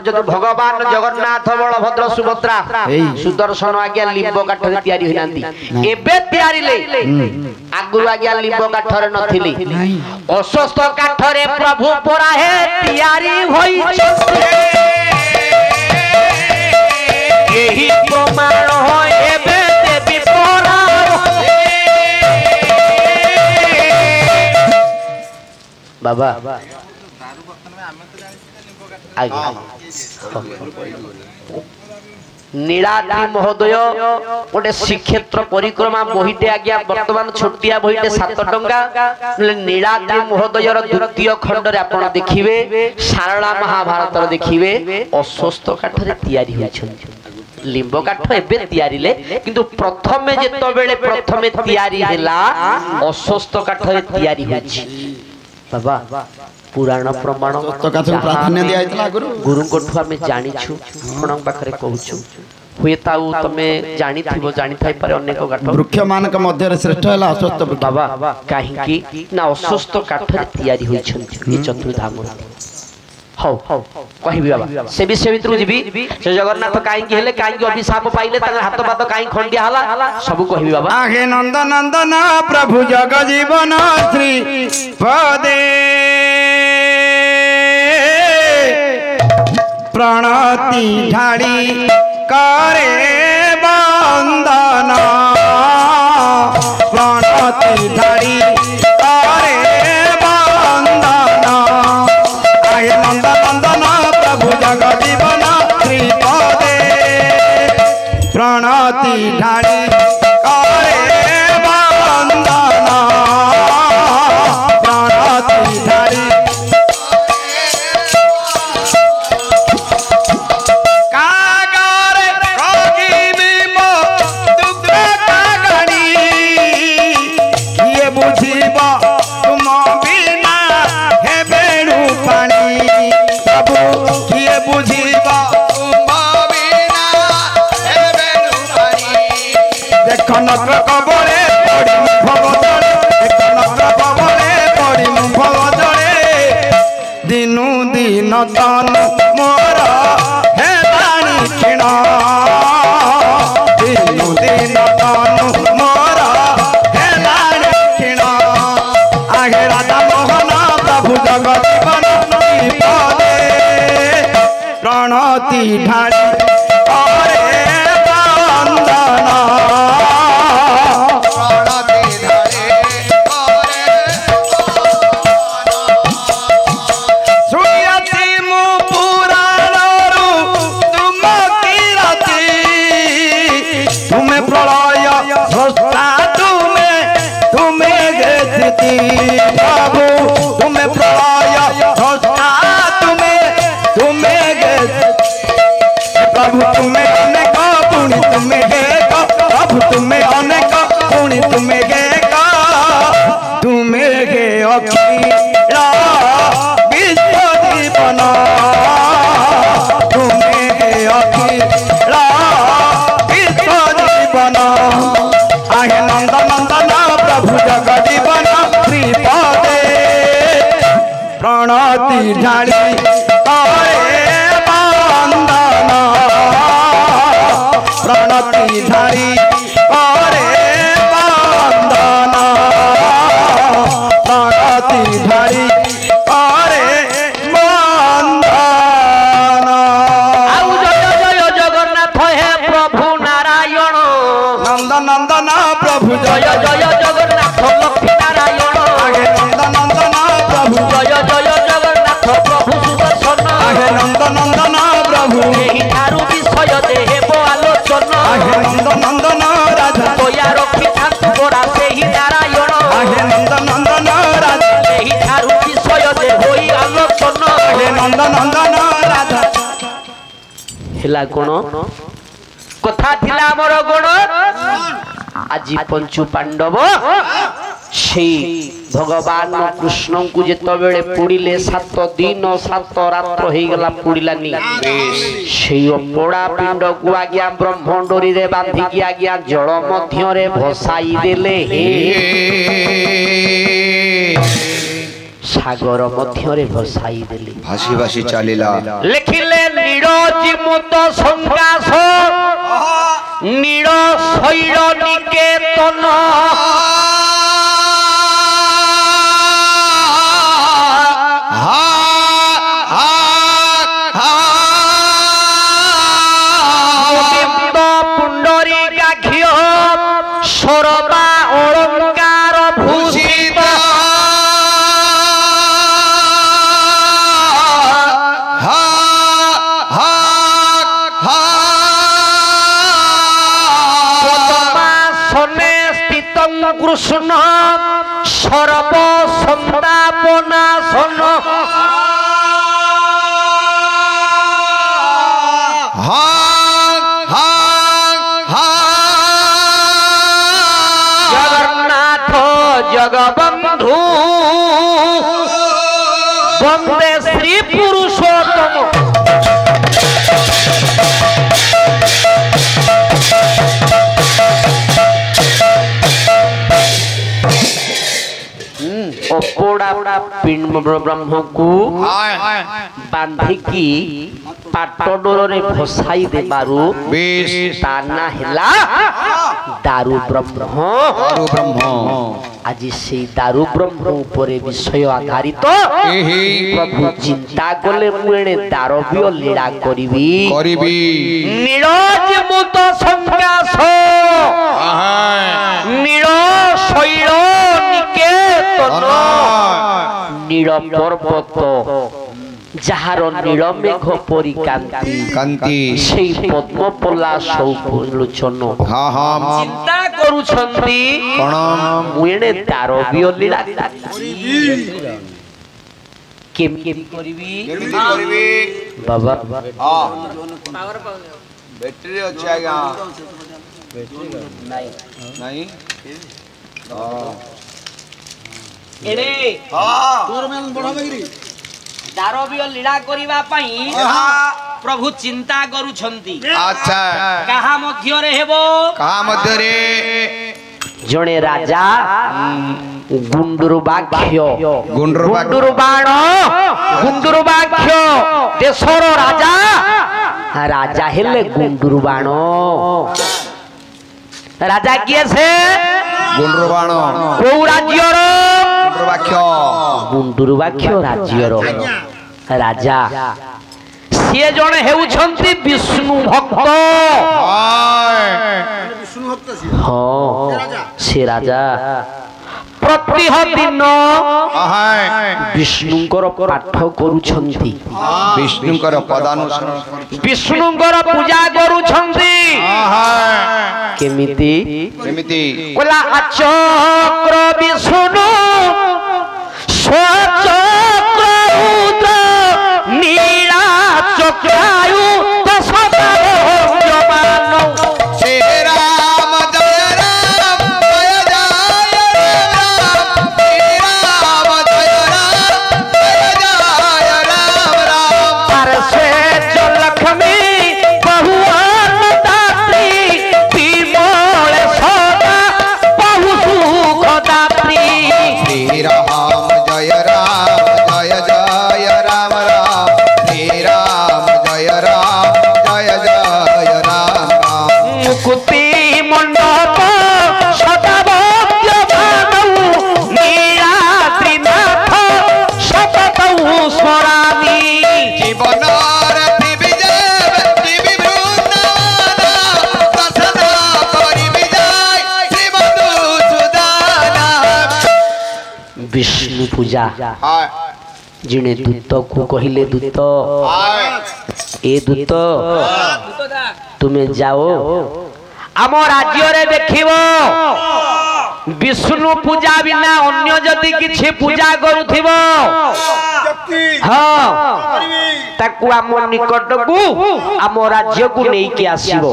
जो भगवान जगन्नाथ बलभद्र सुभद्रा सुदर्शन आज्ञा लिंब काठरे तैयारी होई नांती एबे तैयारी ले आगु आज्ञा लिंब काठरे नथिली अस्वस्थ काठरे प्रभु परा हे तैयारी होई यही प्रमाण हो एबे देवी परा बाबा नीलाद्रि महोदय गोटे श्रीक्षेत्र परिक्रमा बहीटे आज्ञा वर्तमान छोटिया बहीटे 7 टंका नीलाद्रि महोदयर द्वितीय खंड रे आपण देखिबे सारला महाभारत रे देखिबे अस्वस्थ काठरे तैयारी होइछन लिंब काठ एबे तैयारी ले किंतु प्रथमे जेतबेले प्रथमे तैयारी होला अस्वस्थ काठरे तैयारी होइछि बाबा पुराण प्रमाण प्राधान्य दिया इतला गुरु कोठु हमें जानिछु आपण पाखरे कहूछु हुएताउ तमे जानि थिबो जानि थाई पारे अनेक काठ वृक्ष मानक मध्य रे श्रेष्ठ हला अस्वस्थ बाबा काहे कि ना अस्वस्थ काठरे तैयारी होइछन ई चतुर्धाम हौ कहिबी बाबा से विषय भितर जीबी से जगन्नाथ काई कि हेले काई कि अभिशाप पाइले त हाथ पाद काई खंडिया हला सब कहिबी बाबा आगे नंद नंदन प्रभु जग जीवन श्री पदे प्रणति ढाड़ी करे वंदना प्रणति ढाड़ी करे वंदना आगे नंद नंदन प्रभु जग जीवन श्री पदे प्रणति ढाड़ी करे वंदना प्रणति ढाड़ी कनक कबरे पड़ी मुख बदले कनक कबरे पड़ी मुख बदले दिनु दिन तन मोर हे पानी क्षीण दिनु दिन तन मोर हे पानी क्षीण आगे राधा मोहन प्रभु जगत जीवन पदे प्रणति ढाड़ी प्रभु तुम्हें प्रलय प्रभु तुम्हें अनेक पुणी तुम्हें गेक प्रभु तुम्हें अनेक पुणी तुम्हें गेक तुम्हें गे अखिल विश्व जीवन तुम्हें गे अखिल विश्व जीवन आहे नंद नंदन प्रभु जग जीवन श्रीपदे प्रणति ढाड़ी प्रणति ढाड़ी करे वंदना प्रणति ढाड़ी करे वंदना आउ जय जय जगन्नाथ हे प्रभु नारायण नंद नंदन प्रभु जय जय जगन्नाथ लक्ष्मी नारायण आगे नंद नंदन प्रभु जय जय जगन्नाथ प्रभु सुदर्शन आगे नंद नंदन प्रभु एही थारु विषय देहेब आलोचन आगे नंद नंदन राधा दया रखी थांतु बड़ा सेही नारायण आगे नंद नंदन राधा एही थारु विषय दे होई आलोचन आगे नंद नंदन राधा हेला कोन कथा थिला हमर गुण आज पंचु पांडव से भगवान कृष्ण को जिते बेले पुड़िले 7 दिन 7 रात्र हो गला पुड़िलानी से पोड़ा पिंड को आज्ञा ब्रह्मडोरी रे बांधिकी आज्ञा जल मध्य रे भसाई देले सागर मध्यरे भसाई देले भासी भासी चलिला लिखिले नीड़ जीमुत संकाश नीड़ शैल निकेतन सरबा अलंकार भूषित पद्मासने स्थित कृष्ण सर्व संतापनाशन जगबंधु वंदे श्री पुरुषोत्तम अपोड़ा पिंड ब्रह्म को बांधिकी पाटडोर भसाई देबारु ताना हेला दारु ब्रह्म आज से दारु ब्रह्म उपरे विषय आधारित प्रभु चिंता कले मुणे दारव्य लीला करिबी नीरज मुत संकाश नीर शैल निकेतन नीर पर्वत जार नीलमेघ परी कांति कांति सेई पद्मपला सौलोचन चिंता करूछंती कोन मुएने दारव्य लीला केमि करिवि बाबा हां बैटरी अछि आगा नहीं हां एरे हां तोर में बढ़ाबेरी दारव्य लीला करिवा पई प्रभु चिंता करूछंती अच्छा कहा मध्य रे हेबो कहा मध्य रे जणे राजा गुंडुरबाक्ष गुंडुरबाक्ष देशर राजा राजा हेले गुंडुरबाण राजा किए से गुंडुरबाण को राज्यर गुंडुरबाक्ष राज्यर राजा सी जड़े हेउछंती विष्णु भक्त विष्णु भक्त हाँ से राजा प्रतिह दिन विष्णुंकर पाठ करूछंती विष्णुंकर पदानुसरण विष्णुंकर पूजा करूछंती केमिति कोला चक्र विष्णु स्वचक्र रुद्र नीला चक्रायु विष्णु पूजा जिने दूत को कहले दूत ए दूत तुम्हें जाओ आम राज्य रे देखिबो विष्णु पूजा बिना अन्य जदि किछि पूजा करूथिबो हां ताकू आम निकट को आम राज्य को नै के आसीबो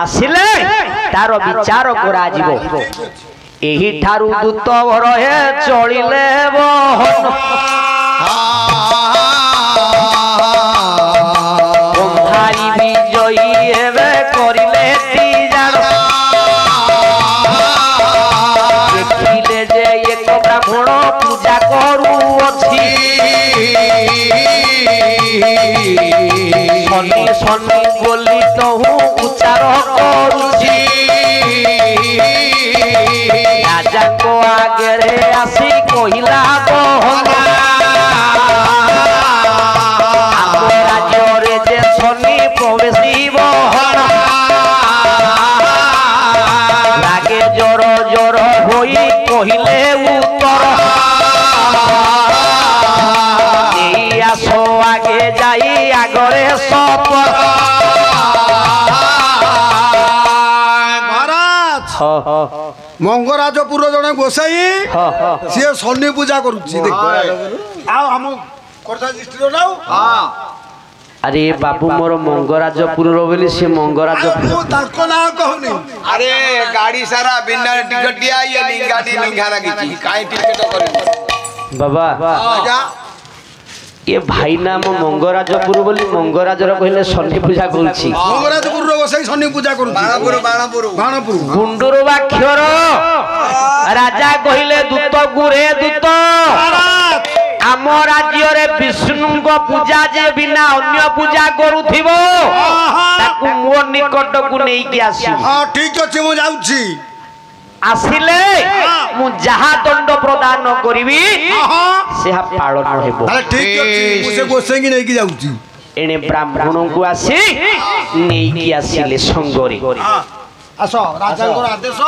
आसिले तार विचार करा जिवो एही ठारू दूत भर हे चलिले बहन भारी विजयी हेबे करिले ती जान देखिले जे एक ब्राह्मण पूजा ଶନି ବୋଲି ତହୁ ଉଚ୍ଚାର କରୁଛି ରାଜାଙ୍କ ଆଗରେ ଆସି କହିଲା ବହନା ଆମ ରାଜ୍ୟରେ ଯେ ଶନି ପ୍ରବେଶିବ ରାଗେ ଜୋର ଜୋର ହୋଇ କହିଲେ ଉତ୍ତର ଏଇ ଆସ ଆଗେ ଯାଇ ଆଗରେ ସପର महाराज मंगराजपुर जड़े गोसाई सी शनि पूजा करुच्ची अरे बाबू मोर मंगराजपुर बोली से मंगराजपुर ना कहूनी अरे गाड़ी सारा बिना टिकट दिया ये नहीं गाड़ी लिखा लगी काई टिकट कर बाबा ये भाई नाम मंगराजपुर बोली मंगराजर कहले शनि पूजा करूची मंगराजपुर गोसाई शनि पूजा करुच्ची बाणापुर बाणापुर बाणपुर गुंडुर बाक्षर राजा कहले दूत गुरे दूत आम राज्य रे विष्णु को पूजा जे बिना अन्य पूजा करूथिबो ताकू मो निकट को नै कि आसी हां ठीक अछि मु जाउची आसिले मु जहा दंड प्रदान करिवि से पालन हेबो अरे ठीक अछि मु से गोसाई की नै कि जाउची एने ब्राह्मण को आसी नै कि आसिले संगरी आसो राजांकर आदेश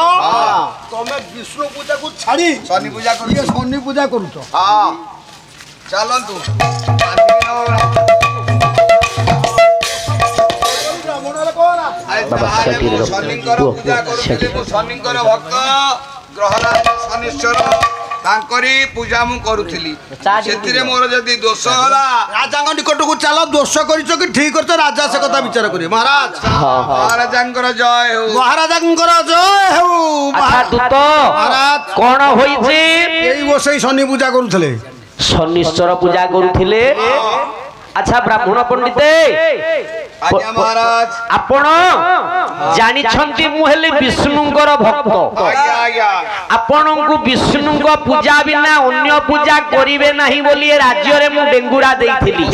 तमे विष्णु पूजा को छाड़ी शनि पूजा कर ये शनि पूजा करूछ हां चलन तू बाबा सेठी रो शनिकर पूजा करूले मु शनिकर भक्त ग्रहराज शनिश्चर तांकरी पूजा मु करूथली सेतिरे मोर जदी दोष होला राजांग निकट को चलो दोष करिछो कि ठीक करछ राजा से कथा विचार करिए महाराज महाराजांकर जय हो महाराजांकर जय हो अच्छा दूत महाराज कोन होई जे एई गोसाई शनि पूजा करूथले शनिश्चर पूजा करूथिले अच्छा ब्राह्मण पंडित आज्ञा महाराज आपण जानि छंती मु हेले विष्णुंकर भक्त आज्ञा आज्ञा आपण को विष्णु को पूजा बिना अन्य पूजा करिवे नहीं बोली राज्य रे मु डेंगुरा देइथिली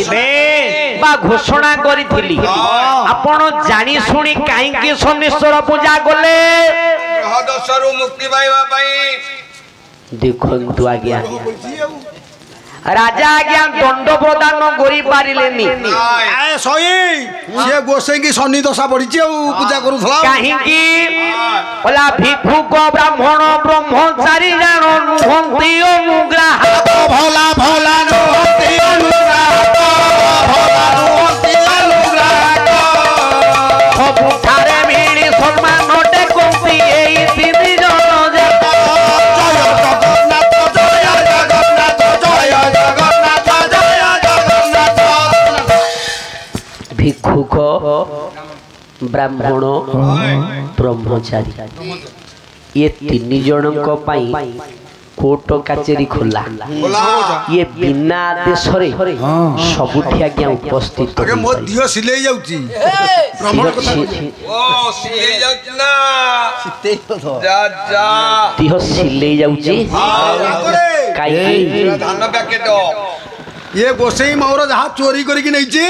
बा घोषणा करिथिली आपण जानि सुनी काई के शनिश्चर पूजा करले ग्रह दोषरु मुक्ति पाइबा पई देखंतु आज्ञा राजा आज्ञा दंड प्रदान करि पारिलेनी ए सही से गोसाई की शनि दशा पड़िछि पूजा करूथला काहे की ओला भिक्षुक ब्राह्मण ब्रह्मचारी जान नुहंती अनुग्रह भोला भोला नुहंती अनुग्रह भोला नुहंती अनुग्रह सब थारे मिली सम्मान नटे कोंती एई तीन जन जे भिक्षुक ब्राह्मण ब्रह्मचारी ये तीन जनक पाई कोर्ट कचेरी खोला ये बिना आदेश रे सबुठी आज्ञा उपस्थित अगे मो दियो सिले जाउची ब्राह्मण कथा ओ सिले जाउची ना जा जा दिह सिले जाउची काई धान पैकेट ये गोसाई मोर जहा चोरी करी कि नैची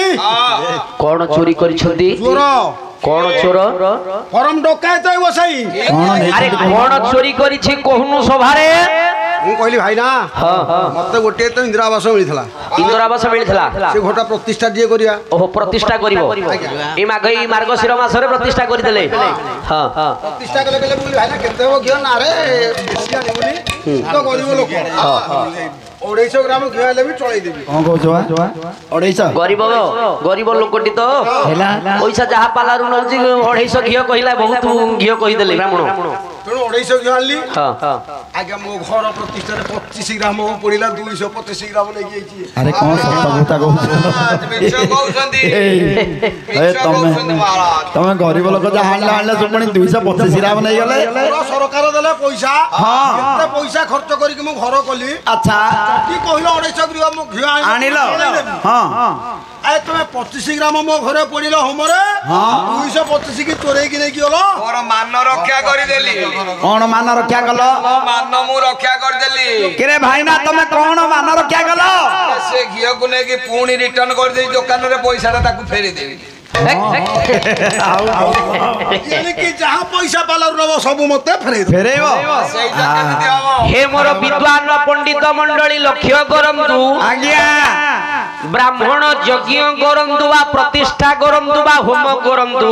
कौन चोरी करिछंती चोर कौन चोर परम डकायत है गोसाई अरे कौन चोरी करिछि कोहनु सभारे मु कहली भाई ना मते गोटे तो इंदिरा आवास मिलिथला इंदिरा आवास मिलिथला से घोटा प्रतिष्ठा दिए करिया ओहो प्रतिष्ठा करिवो ए माघई मार्गशिर मासरे प्रतिष्ठा करि देले हां प्रतिष्ठा कले कले बोली भाई ना केते हो घियो ना रे बेसिया ने बोली तो गरीब लोक हां 250 ग्राम घियो ले भी चलाई देबी कौन कहू 250 गरीब लोकटी तो पैसा जहा पालारु नजी 250 घियो कहिला बहुत घियो कहि देले ब्राह्मण तेणु 250 घियो आनली हां आगे मो घर प्रतिष्ठा रे 25 ग्राम पड़िला 225 ग्राम ले गई अरे कौन सत्ता भूता कहू मिछ कहउछंती ए तमे गरीब लोक जा हाणला हाणला सुपणी 225 ग्राम नै गले सरकार देले पैसा हां एते पैसा खर्च करी कि मो घर कली अच्छा की कहिलो 250 ग्राम घियो आनिलो हां ए तमे 25 ग्राम मो घरे पड़िलो हमरे 225 की चोरे की नै किलो मोर मान रक्षा करि देली कौन मान रक्षा कलो मान मु रक्षा कर देली केरे भाई ना तमे कौन मान रक्षा कलो से घियो को ने कि पूणी रिटर्न कर दे दुकान रे पैसा ताकू फेरी देबी जहाँ पैसा पाला नब सब मत फेरेब हे मोर विद्वान पंडित मंडली लक्ष्य करंतु आज्ञा ब्राह्मण यज्ञ करंतु बा प्रतिष्ठा करंतु बा होम करंतु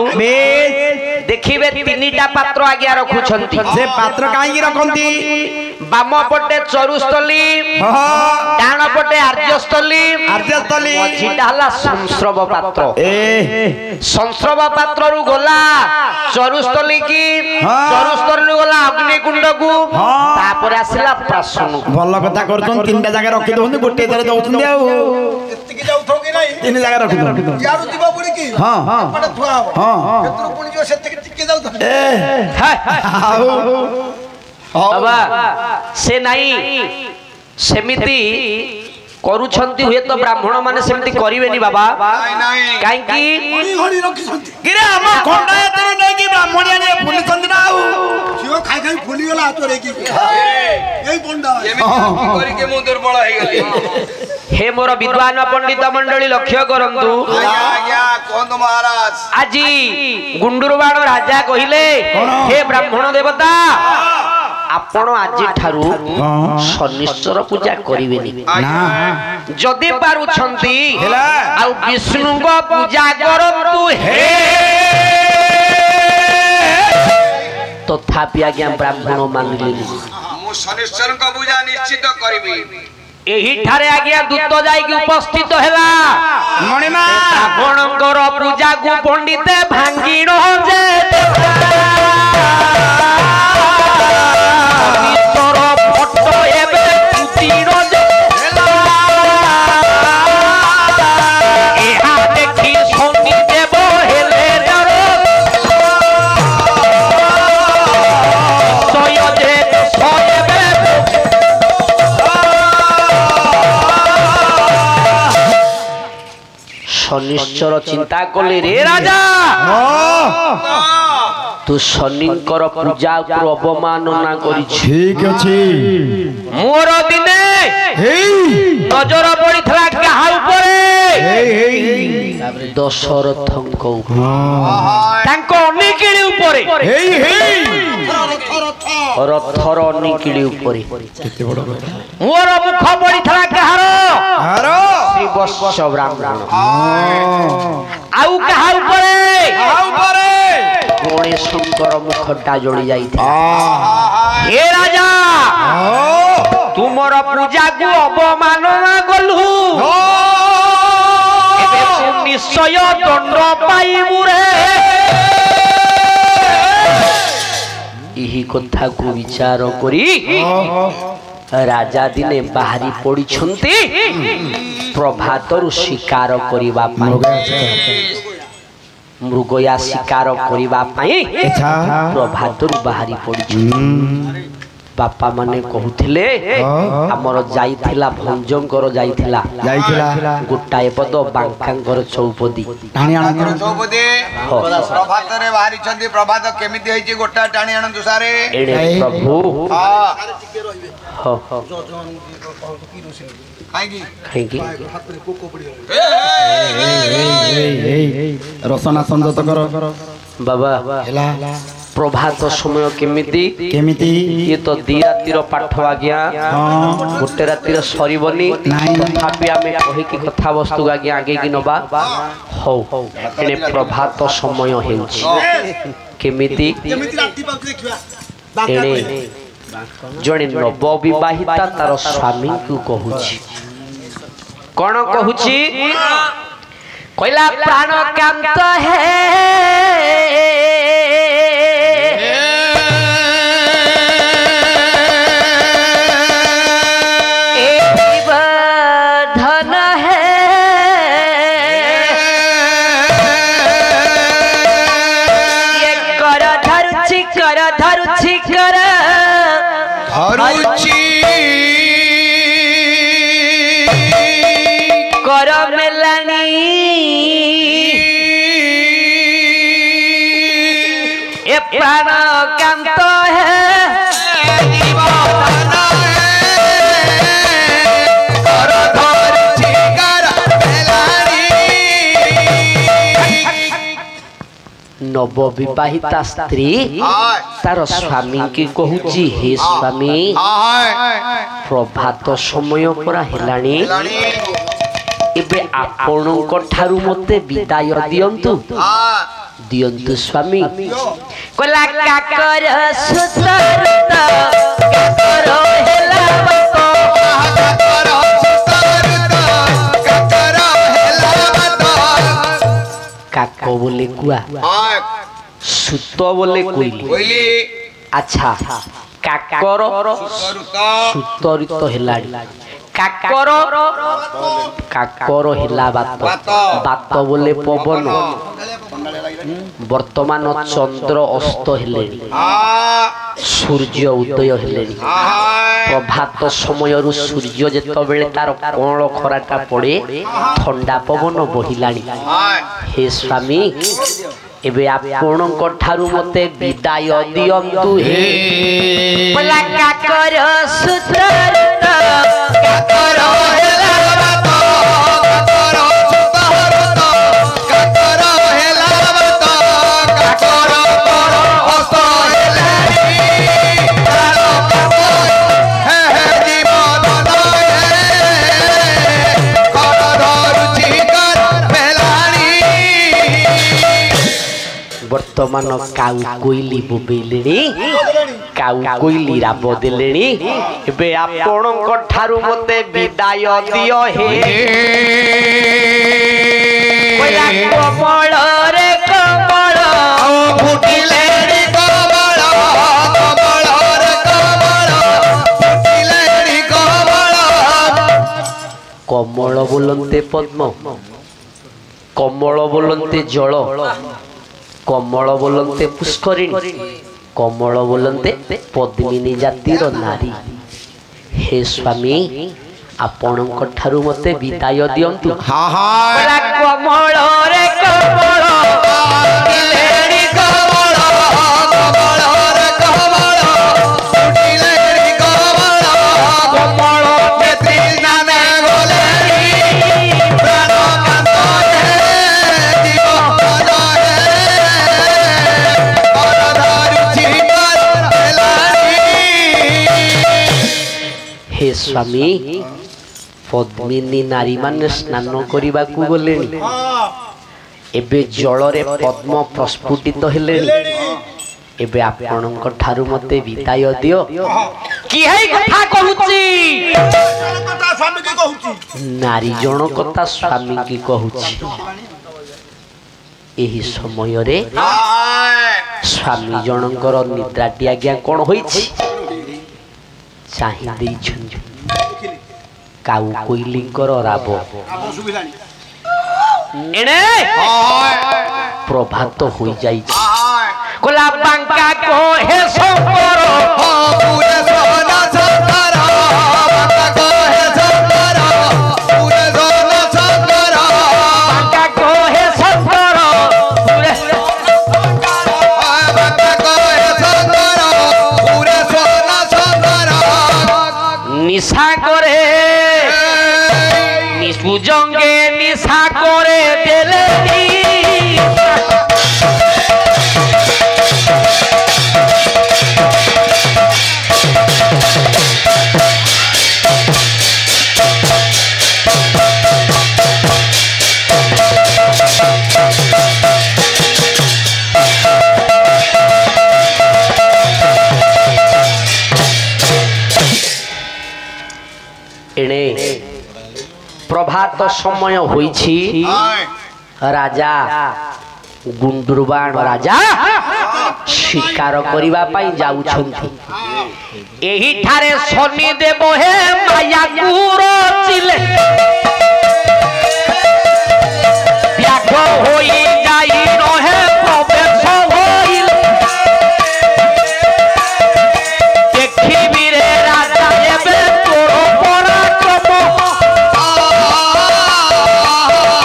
देखिबे तीनटा पात्र आज्ञा रखुछंती से पात्र काई रखंती बाम पटे चरुस्थली डाण पटे आर्यस्थली मझीटा हला संस्रव पात्र संस्रव पात्र रु गला चरुस्थली की चरुस्थली रु गला अग्निकुंड को तापर आसिला प्राशन भल कथा करछन तीनटा जगह रखि दोहन गोटे तरह दउछन आ एत्तिकी जाउथो कि नहीं तीन जगह रखि दो यारु दिबा पड़ी की हां पड़े थुआ हो केतरो पुणी जो सेत्तिकी टिके जाउथो बाबा से नहीं सेमिति करूछंती हुए तो ब्राह्मण माने सेमिति करिवेनी बाबा काई की घड़ी रखी छंती किरे हम खंडा एतरे नै कि ब्राह्मणिया ने फुली छंती ना सिओ खाई खाई फुली गला तोरे की एई पंडा एमिति करी के मु दुर्बल हे गली हे मोर विद्वान पंडित मंडली लक्ष्य करंतु आज्ञा कोन महाराज आजी गुंडुरबाण राजा कहिले हे ब्राह्मण देवता आपण आजी ठारू शनिश्चर पूजा करिवेनी ना जदि पारुछंती आ विष्णु को पूजा करंतु हे तथापि आज्ञा ब्राह्मण मानिलेनी मु शनिश्चर को पूजा निश्चित करबी एही ठारे आज्ञा दूत जाई कि उपस्थित हेला मणिमा रावणकर पूजा को पंडिते भांगिनो जे फोटो एबे कुतीरो जे एहा देखि सोनी देव हेले डरो सोय जे सोयबे शनिश्चर चिंता कले रे राजा तू शनिकर पूजा पर अवमानना करी ठीक अछि मोर दिने नजर पड़िथला काहा उपरे दशरथଙ୍କ ତାଙ୍କ ଅନିକିଳି ଉପରେ ରଥର ଅନିକିଳି ଉପରେ ମୋର ମୁଖ ପଡିଥିଲା କାହାର ଶ୍ରୀ ବତ୍ସ ବ୍ରାହ୍ମଣ ଆଉ କାହା ଉପରେ ଗଣେଶଙ୍କର ମୁଖଟା ଜଳି ଯାଇଥିଲା हे राजा तुमर पूजा को अवमानना कलु एबे तू निश्चय दंड पाइबु रे एही कथा को विचार करी राजा दिने बाहरी पड़ी छंती प्रभातरु शिकार करिबा पाई मृगया शिकार करिबा पाई प्रभातरु बाहरी पड़ी बापा माने कहूथिले हमर जाईथिला भंजंकर जाईथिला गोटाए पद बांकांकर चौपदी टाणी आनंद चौपदी प्रभात रे बाहरी छंदी प्रभात केमिति होई छी गोटा टाणी आनंद सारे एडे प्रभु खाइकी रसना संजत कर बाबा प्रभात समय केमिति ये तो दी रातिर पाठ आज्ञा गोटे रातिर सरीबनी तथापि आमे कहि कि कथा वस्तु आज्ञा आगे कि नबा हो एने प्रभात समय हेउछि केमिति एने जणे नव विवाहिता तार स्वामी को कहूछि कोन कहूछि कहला प्राण कांत है प्राण कांत है नवविवाहिता स्त्री तार स्वामी की कहूची हे स्वामी प्रभात समय परा हेलाणी एबे आपणक ठारू मते विदाय दियंतु दियंतु स्वामी कोला काकर सुतर काकर हेला बतो काकर सुतर काकर हेला बतो काको बोले कुआ सुतो बोले कोइली अच्छा काकर सुतरित हेलाडी काकर काकर हिला बात बात बोले पवन वर्तमान चंद्र अस्त हेले सूर्य उदय हेले प्रभात समय सूर्य जेतो बेले तार कोण खराटा पड़े ठंडा पवन बहिलाणी हे स्वामी एबे आपणक ठारू मते विदाय दियंतु हे बोला काकर सूत्र काकर हेला बातो काकर सुतहरत काकर हेला बातो काकर पर हस्त हेलानी प्राण कातो हे हे जीवन नये कर धरुची कर हेलानी वर्तमान काउ कोइली बोबेलेनी काउ कोइली राब देलेनी एबे आपणक ठारू मते विदाय दियो हे कोला कमल रे कमल फुटिले रे कमल कमल रे कमल फुटिले रे कमल कमल बोलन्ते पद्म कमल बोलन्ते जल कमल बोलन्ते पुष्करिणी कमल बोलन्ते पद्मिनी जातिर नारी हे स्वामी आपणक ठारू मते विदाय दियंतु कमल रे कमल फुटिलेनी कमल कमल रे कमल फुटिलेनी कमल कमल नेत्री नामे बोलेनी प्राण कांत हे जीवन हे स्वामी पद्मिनी नारी माने स्नान करिबा कु गलेनी एबे जल रे पद्म प्रस्फुटित हेलेनी एबे आपणक ठारू मते विदाय दियो की हे कथा कहूची कथा स्वामी की कहूची नारी जण कथा स्वामी की कहूची एही समय रे स्वामी जनकर निद्राटी आज्ञा कोन होईछि चाहि देइछन काउ कोइलिंकर राब एने प्रभात होई जाई कोला बांका को हे शंकर पूरे सोना शंकर बांका को हे शंकर पूरे सोना शंकर बांका को हे शंकर पूरे बांका को हे शंकर पूरे सोना शंकर निशा करे निसुजंगे निशा करे देलेनी एणे प्रभात समय होईछि राजा गुंडुरबाण राजा शिकार करिबा पाई जाउछंती एही ठारे शनि देव हे माया गुरो चिले व्याघ होई जाई रहे प्रवेश होइल देखिबि रे राजा एबे तोर पराक्रम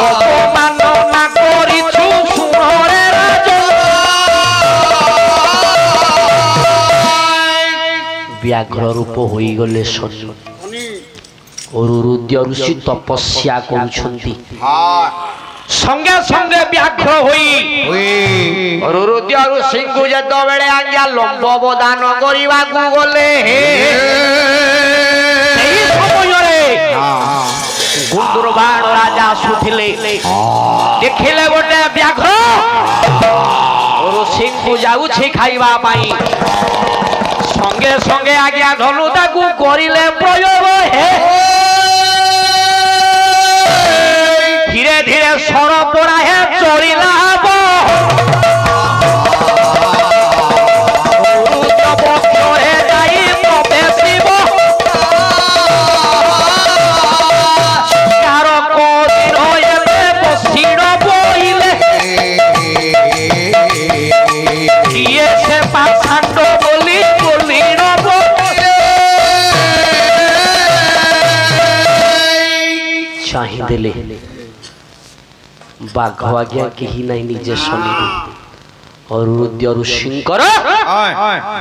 अपमान ना करिछु सुनरे राजा व्याघ्र रूप होई गले शनि और रुद्र ऋषि तपस्या करुछंती संगे संगे व्याघ्र होई रुरुद्य ऋषि को जतो बेले आज्ञा लंब बदान करिवा को गले एही समय रे गुंदुरबाण राजा सुथिले देखिले गोटे व्याघ्र ऋषि को जाउछि खाइबा पाई संगे संगे आज्ञा धनु ताकू करिले प्रयोग हे धीरे धीरे सर पड़ा है चलिला चाहिए बाघ आज्ञा कही नहीं निजे शनि और रुद्र ऋषिंकर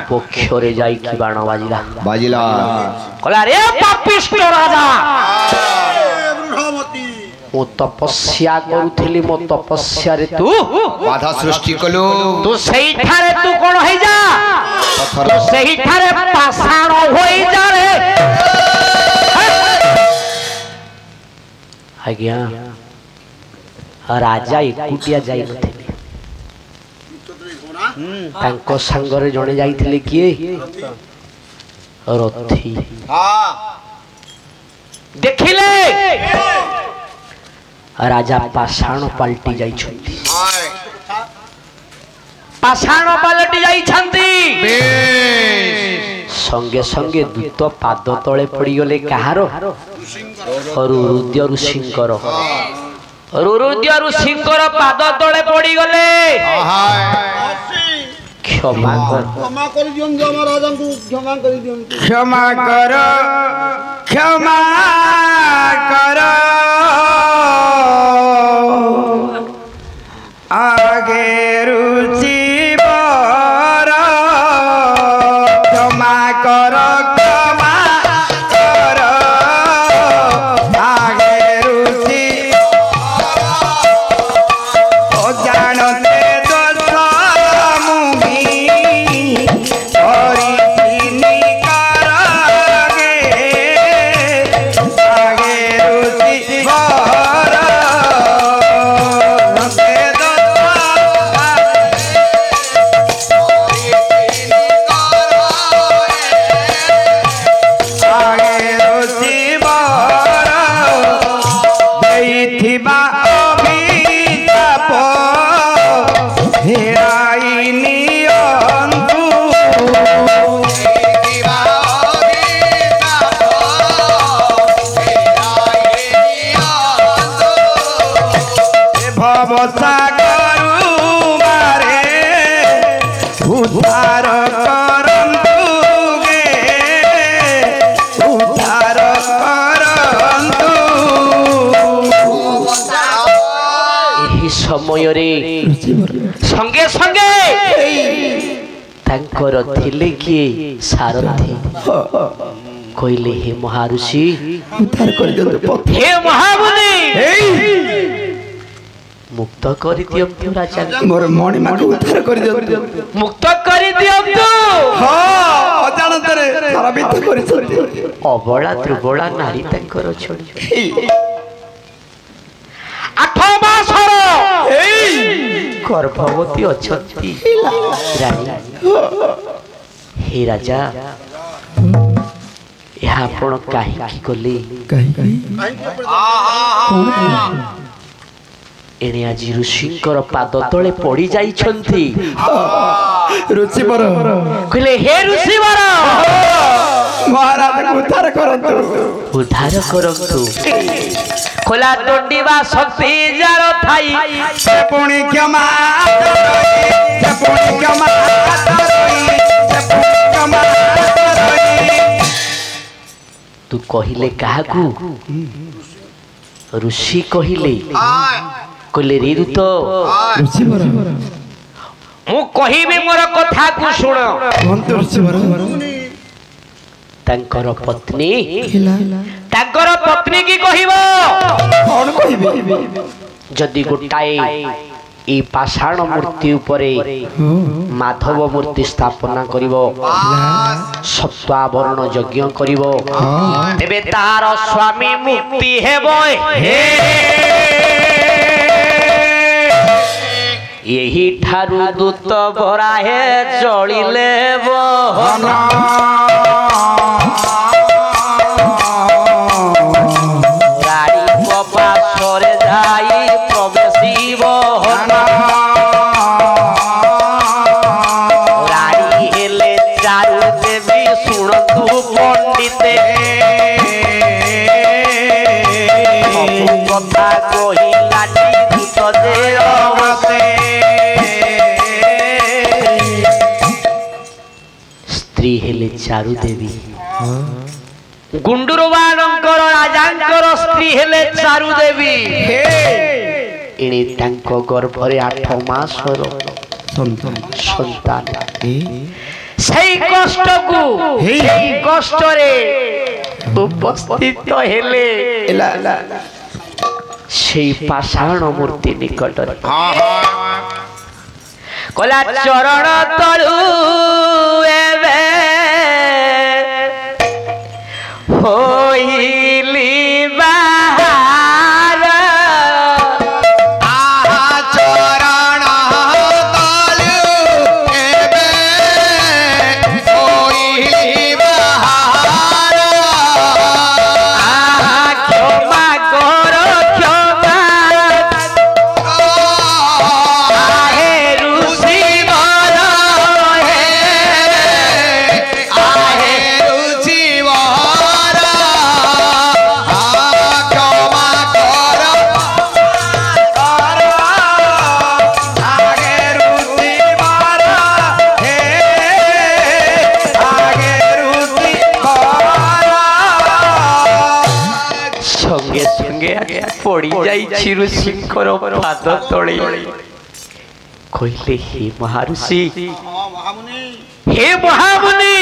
पक्षरे जाई की बाण बाजिला बाजिला कहला रे पापिष्ट राजा मो तपस्या करूथली मो तपस्या रे तू बाधा सृष्टि कलु तू सही ठारे तू कोन होई जा तू सही ठारे पाषाण होई जा रे आज्ञा राजा एकुटिया जाई नथिले तांको संगरे जणे जाईथिले किए रथी देखिले राजा पाषाण पलटी जाई छथि पाषाण पलटी जाई छथि संगे संगे दूत पाद तळे पड़ी गले कहारो रुरुद्य ऋषिंकर रुरुद्य ऋषिंकर पाद तळे पड़ी गले क्षमा कर दियन राजा को क्षमा कर दियन क्षमा कर आगे रुचि बर क्षमा कर आगे रुचि जानते उद्धार करंतु गे उद्धार करंतु एही समय रे संगे संगे तांकर थिले किए सारथी कहले हे महाऋषि उद्धार कर दियंतु हे महामुनि मुक्त कर दियंतु राजा मोर मणिमा को उद्धार कर दियंतु मुक्त कर दियंतु हां अजानत रे सारा बित कर छथि अबला दुर्बला नारी तांकर छोड़ी 8 मासर गर्भवती अछंती रानी हे राजा यहाँ आपण काहे की कले एने आज ऋषिंकर पाद तले पड़ी जाई छंती ऋषिवर कहले हे ऋषिवर महाराज उद्धार करंतु खोला दंडीवा शक्ति जार थाई से पुणी क्षमा तू कहिले काहाकू ऋषि कहिले कहले रे दूत ऋषिवर मु कहिबे मोर कथा को सुन भंत ऋषिवर तांकर पत्नी की कहिबो कौन कहिबे जदि गोटाए এই পাষাণ মূর্তি উপরে মাধব মূর্তি স্থাপনা করিব সপ্তাবরণ যজ্ঞ করিব তেবে তার স্বামী মুক্তি হেব ଏହି ଠାରୁ ଦୂତ ବରାହେ ଜଳିଲେ ବହନ ରାଣୀ କପାସରେ ଯାଇ ପ୍ରବେଶିବ ରାଣୀ ହେଲେ ଚାରୁ ଦେବୀ ଶୁଣନ୍ତୁ ପଣ୍ଡିତେ କଥା କହିଲାଟି ଦୂତ ଯେ ଅବସେ स्त्री हेले चारु देवी गुंडुरवाणकर राजांकर स्त्री हेले चारु देवी एणे तांको गर्भरे 8 मासर संतान सेई कष्ट को सेई कष्ट रे उपस्थित हेले सेई पाषाण मूर्ति निकट कला चरण तलु एवे होइली बाहर आहा चरण तलु एवे होइली बाहर आहा क्षमा करो क्षमा आहे ऋषि वर आहे रुचि वर क्षमा कर आगे रुचि वर हे आगे रुचि वर संगे संगे पड़ी जाई ऋषिंकर पाद तले कहले हे महर्षि हे महामुनि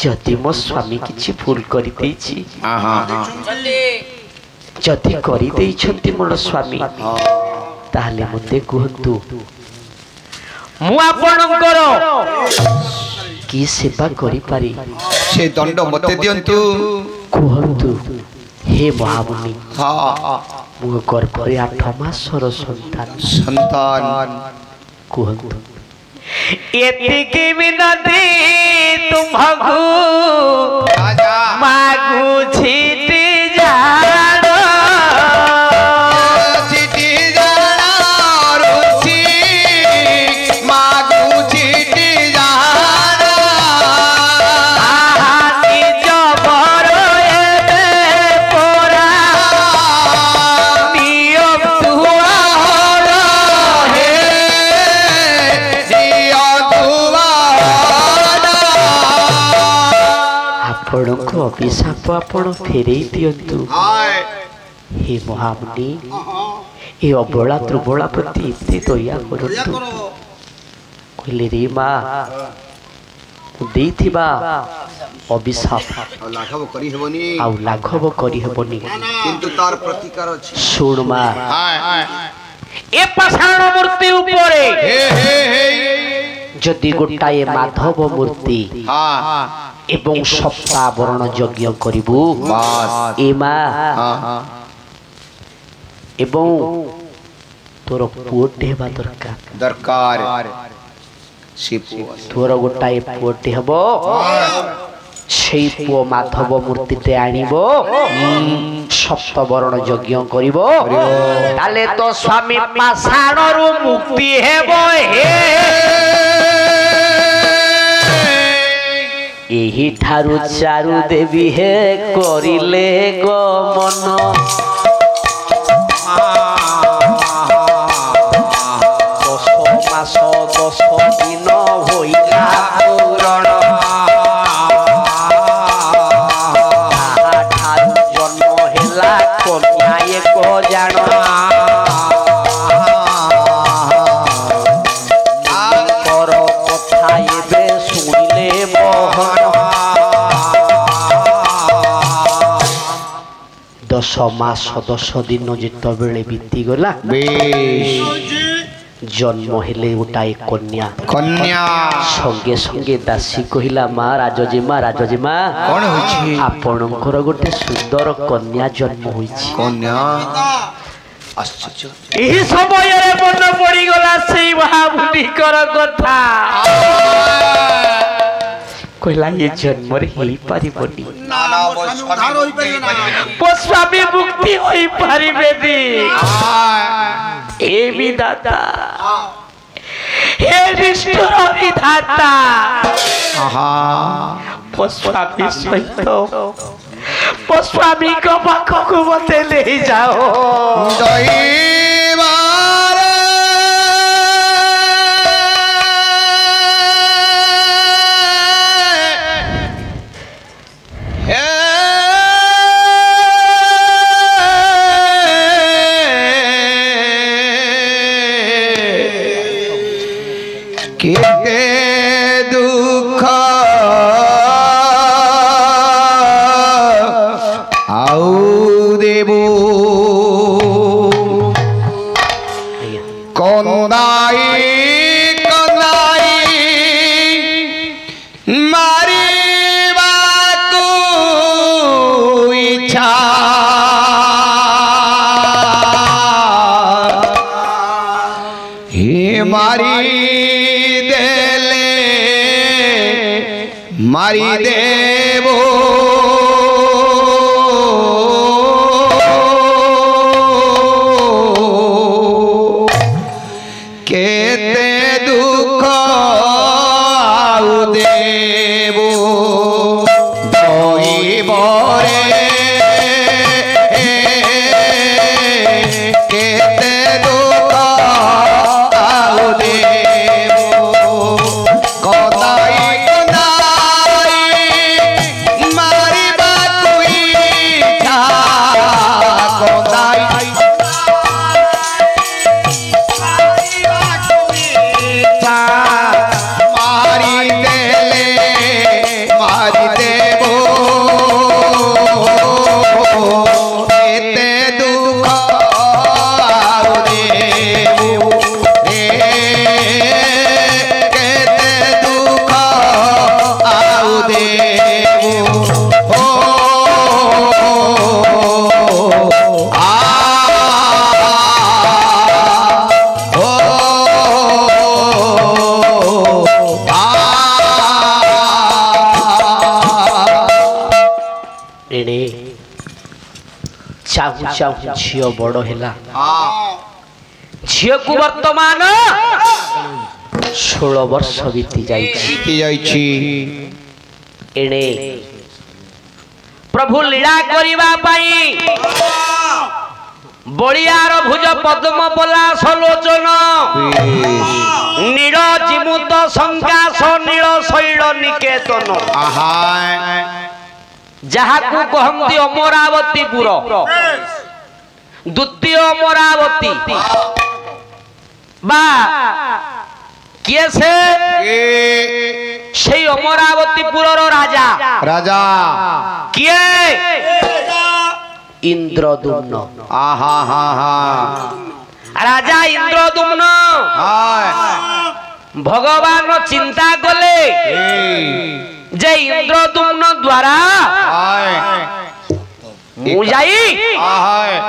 जदि मो स्वामी किछि भूल करि दैछि जदि करि दैछन्ति मोर स्वामी ताहले मते कहतु मु आपणकर की सेवा करि पारि से दंड मते दियंतु कहतु हे महामुनि मो गर्भरे 8 मासर संतान कहतु एतिकी विनती तुम्हकु मागु छिटी जानो चिटी जाना रुचि मागु चिटी जाना आहा निज बर एबे पोरा नियम तुआ हे जिया दुआ आपणक अभिशाप आपण फेरे दियंतु हे महामुनि ए अबला दुर्बला प्रति एते दया करतु कहले रे माँ देथिबा अभिशाप लाघव करी हेबनी आउ लाघव करि हेबनी किंतु तार प्रतिकार अछि सुन माँ ए पाषाण मूर्ति उपरे हे हे हे जदि गोटाए माधव मूर्ति एवं सप्तावरण यज्ञ करिबु ए माँ एवं तोर पुओटे हेबा दरकार तोर गोटाए पुओटे हेबो সেই পুଅ ମାଧବ ମୂର୍ତ୍ତିଟେ ଆଣିବ ସପ୍ତବରଣ ଯଜ୍ଞ କରିବ ତାହେଲେ ତ ସ୍ୱାମୀ ପାଷାଣରୁ ମୁକ୍ତି ହେବ ଏହି ଠାରୁ ଚାରୁ ଦେବୀ ହେ କରିଲେ ଗମନ 10 ମାସ 10 ଦିନ ହୋଇଲା ପୂରଣ जान कथा शुणिले मोहन 10 10 ମାସ 10 ଦିନ ଯେତେବେଳେ ବିତିଗଲା जन्म हेले गोटाए कन्या संगे संगे दासी कहिला माँ राजजेमा कौन होइछि आपणकर गोटे सुंदर कन्या जन्म होइछि कन्या आश्चर्य एही समय रे मन पड़ी गला सेई महामुनि कर कथा कहला ये जन्म रे हेई पारिबनी स्वामी मुक्ति होई पारिबेनी हे विधाता हे निष्ठुर विधाता स्वामी सहित स्वामी को पाख को मते ले जाओ केते दुख आउ देबो कंदाई मारिबाकु इच्छा हे मारी देवो केते दुख आउ देवो दइबरे केते दुख आउ देवो कदाई झियो बड़ है झियो को वर्तमान 16 वर्ष बीती जाइछि एणे प्रभु लीला करिबा पई बलियार भुज पद्म पलाश लोचन नील जिमुत संकाश नील शैल निकेतन जहा को कहंती अमरावतीपुर द्वितीय अमरावती बा किए से अमरावतीपुर राजा किए इंद्रदुम्न राजा इंद्रदुम्न भगवान चिंता कले जे इंद्रदुम्न द्वारा मुजाई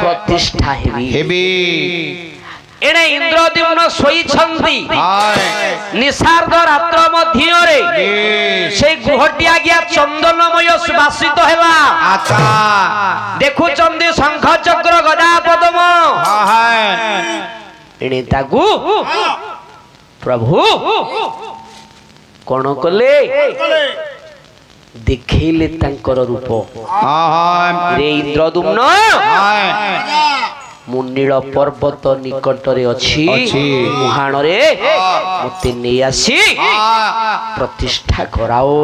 प्रतिष्ठा हेबी एणे इंद्रदुम्न सोईछंती निशार्द रात्र मध्यरे से गुहटी आज्ञा चंदनमय सुवासित हेला देखु चंदी शंख चक्र गदा पद्म एणे तागु प्रभु कौन कले देखैले तांकर रूप रे इंद्रदुम्न मुनील पर्वत निकट रे अछि मुहाण रे मते नै आसी प्रतिष्ठा कराओ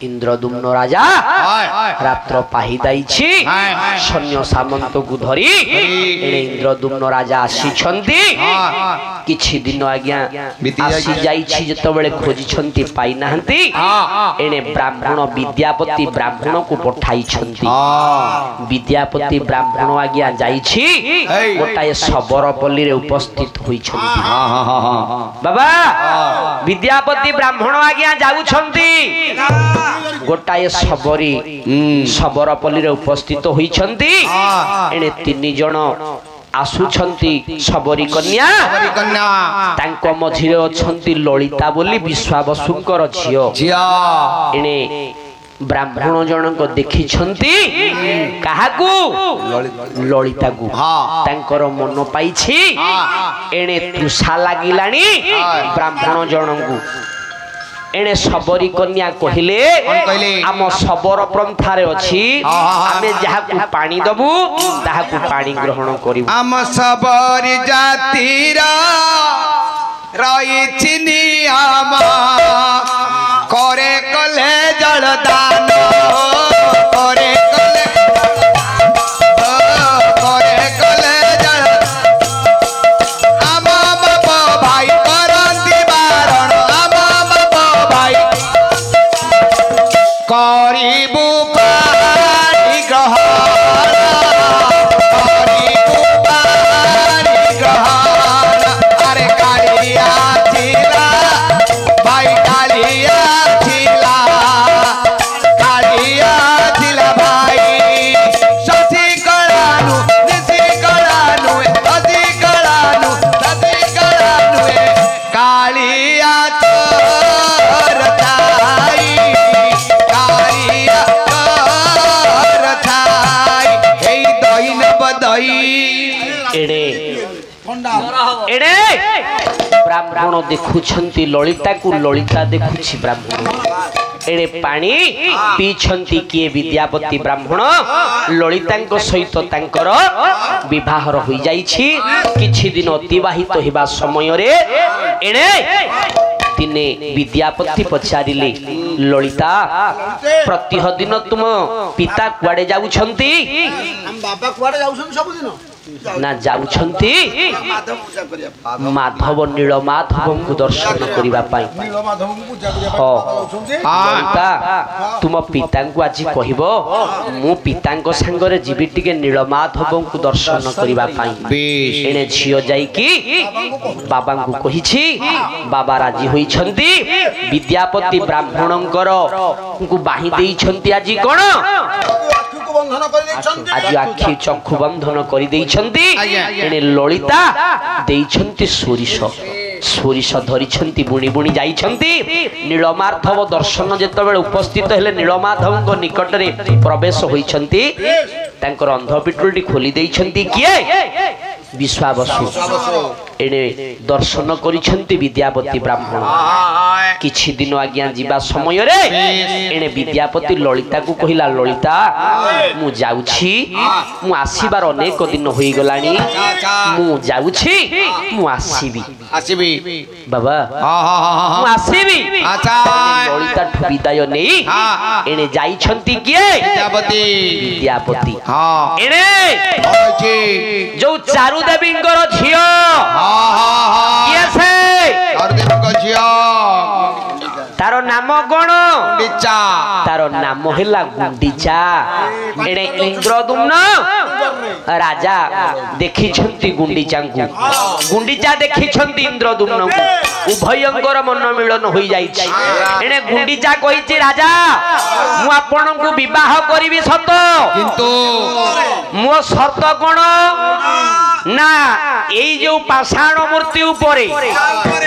इंद्रदुम्न राजा रात्र पाही दाइछि सैन्य सामंत को धरी एणे इंद्रदुम्न राजा आसी छंती किछि दिन आज्ञा आसी जाइछि जतबेले खोजिछंती पाई नाहंती एने ब्राह्मण विद्यापति ब्राह्मण को पठाई छंती विद्यापति ब्राह्मण आज्ञा जाइछि गोटाए सबरपल्ली रे उपस्थित होई छंती बाबा विद्यापति ब्राह्मण आज्ञा जाउ छंती गोटाए सबरपल्ली रे उपस्थित होई छंती एने तीन जण आसुछंती सबरी कन्या तांको मझिरे अछंती ललिता बोली विश्वावसुंकर झियो एने ब्राह्मण जनक देखि छंती काहाकू ललिता को तांकर मन पाइछि एने तुषा लागिलानी ब्राह्मण जनकू एने सबरी कन्या कहिले आम सबर पंथारे अछि आमे जहाकू पानी दबु ताहाकू पानी ग्रहण करिबु आम सबरी जातिरा रहिछि नियम करे कले जलदान करे कले जल आम बाप भाई करंती बारण आम बाप भाई करिबु पानी ग्रहण करिबु पानी ग्रहण अरे कालिया थिला भाई कालिया थिला भाई ससी कलानु निसी कलानु असी कलानु कालिया तोर थाई कालिया तोर थाई हे दहिन बदई एडे एडे ब्राह्मण देखुछंती ललिता को ललिता देखुछि ब्राह्मण एडे पानी पीछंती किए विद्यापति ब्राह्मण ललितांक सहित तांकर विवाह होई जाइछि किछि दिन अतिबाहित होइबा समय रे एडे दिने विद्यापति पचारिले ललिता प्रतिह दिन तुम पिता कुआडे जाउछंती हम बाबा कुआडे जाउछन सब दिन ना जाउछंती माधव नीलमाधव को दर्शन करिबा पाई ललिता तुम पिता को आज कहबो मु पिता को संगरे जीवी टिके नीलमाधव को दर्शन करिबा पाई एने झियो जाई की बाबा को कहिछि बाबा राजी होई छंती विद्यापति ब्राह्मणंकर को बाही देई छंती आज कोन आज आखि चक्षु बंधन कर ललिता देइछंती सोरिष धरिछंती बुणी बुणी जाइछंती नीलमाधव दर्शन जेतबेले उपस्थित हेले नीलमाधव निकट रे प्रवेश होइछंती तांकर अंध पिटुलटी खोली देइछंती किए विश्वावसु एने दर्शन करिछंती विद्यापति ब्राह्मण किछि दिन आज्ञा जीवा समय रे एने विद्यापति ललिता को कहिला ललिता मु जाउछि मु आसीबार अनेक दिन होई गलानी मु जाउछि मु आसीबी बाबा मु आसीबी ललिता विदाय नै एने जाइछंती किए विद्यापति एने जो चारु देवींकर झियो किए से तार नाम कौन तार नाम है गुंडीचा एने इंद्रदुम्न राजा देखिछंती गुंडीचा को गुंडीचा देखिछंती इंद्रदुम्न को उभयंकर मन मिलन होई जाइछि एने गुंडीचा कहिछि राजा मु आपन को विवाह करिवि सत किंतु मो शर्त कोन ना एई जो पाषाण मूर्ति ऊपरे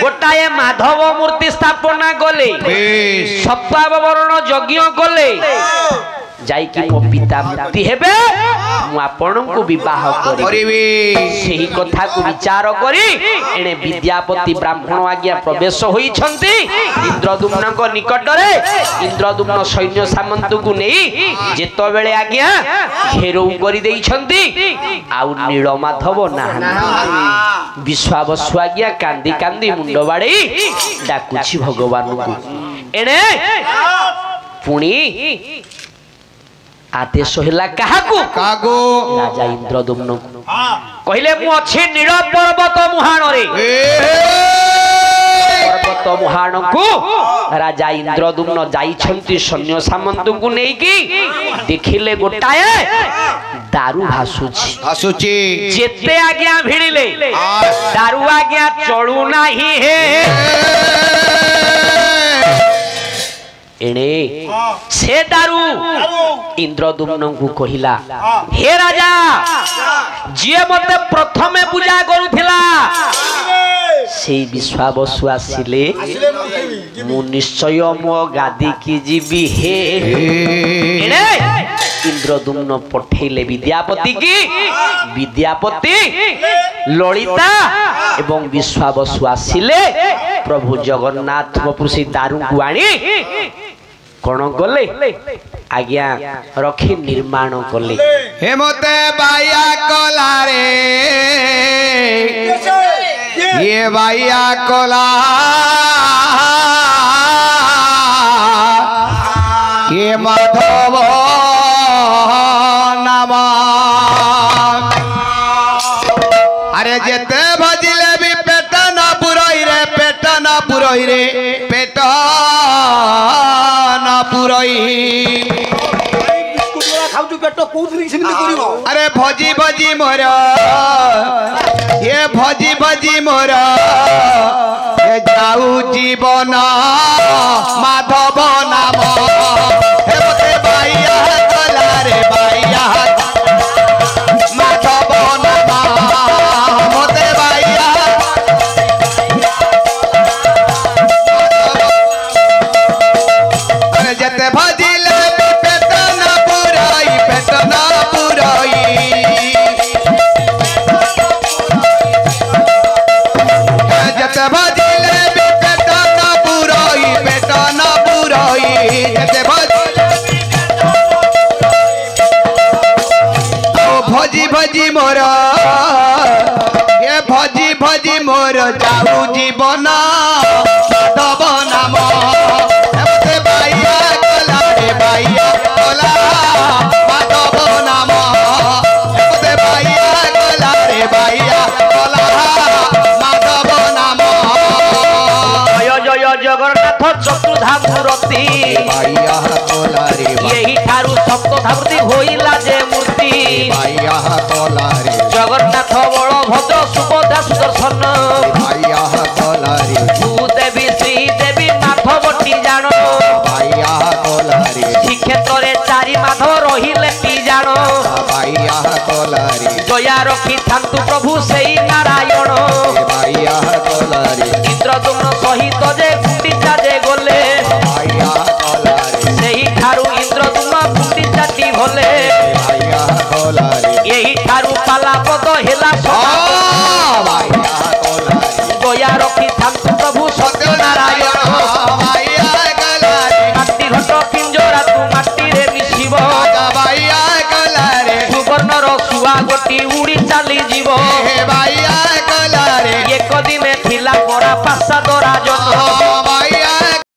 गोटाए माधव मूर्ति स्थापना कले सप्तावरण यज्ञ कले जाई कि मो पिता मुक्ति हेबे मु आपन को विवाह करिबी सेही कथा को विचार करी एने विद्यापति ब्राह्मण आज्ञा प्रवेश होई छंती इंद्रदुम्न को निकट रे इंद्रदुम्न सैन्य सामंत को नेई जेतो बेले आज्ञा घेरो करि देई छंती आउ नीलमाधव नाहन विश्वावसु आज्ञा कांदी कांदी मुंड बाड़ी डाकुछि भगवान को एने पुणी आदेश होला काहाकू कागो राजा इंद्रदुम्न कहले मु अछि नील पर्वत मुहाण रे पर्वत मुहाण को राजा इंद्रदुम्न जाइछंती सैन्य सामंत को नै की देखिले गोटाए दारू भासुची जेते आज्ञा भिड़िले दारू आज्ञा चलू नाही हे एणे से दारू इंद्रदुम्न को कहिला हे राजा जे मते प्रथमे पूजा करूथिला से विश्वावसु आसिले मु निश्चय मो गादी की जीवी हे एणे इंद्रदुम्न पठेले विद्यापति की विद्यापति ललिता एवं विश्वावसु आसिले प्रभु जगन्नाथ पुरुषी दारू को आनी कौन गले आज्ञा रखी निर्माण कले हे मते बाया कला रे ये बाया कला ये माधव नाम अरे जेते भजिले भी पेट न पुरई रे पेट न पुरई रे पेट न पुरई अरे भजी भजी मोर ये भजी भजी मोर ये जाऊ जीवन माधव नाम हे मते बाइया कला रे बाइया माधव नाम मते बाइया अरे जते भजिले पेट न पुराई पेट न पुराई जते भजिले पेट न पुराई पेट न पुराई जते भजी भजी मोर ये भजी भजी मोर जाऊ जीवन माधव नाम हे बाइया कला रे बाइया कला माधव नाम हे बाइया कला रे बाइया कला माधव नाम जय जय जगन्नाथ चतुर्धा मूर्ति बाइया कला रे यही ठारू सप्तधामूर्ति होइला जे मूर्ति बाइया कला रे जगन्नाथ बलभद्र सुभद्रा सुदर्शन बाइया कला रे भूदेवी श्रीदेवी माधवटी जान बाइया कला रे श्रीक्षेत्र रे चारि माधव रहिले टी जान बाइया कला रे दया रखी थांतु प्रभु सेई नारायण बाइया कला रे इंद्रदुम्न सहित जे गुंडीचा जे गले बाइया कला रे सेई ठारू इंद्रदुम्न गुंडीचाटी भले बाइया कला रे यही ठारू पाला पद हेला बाइया कला रे दया रखी थांतु प्रभु सत्यनारायण बाइया कला रे माटी घट पिंजरा तू माटी रे मिशिब बाइया कला रे सुवर्णर सुआ गोटी उड़ी चली जीव बाइया कला रे एक दिने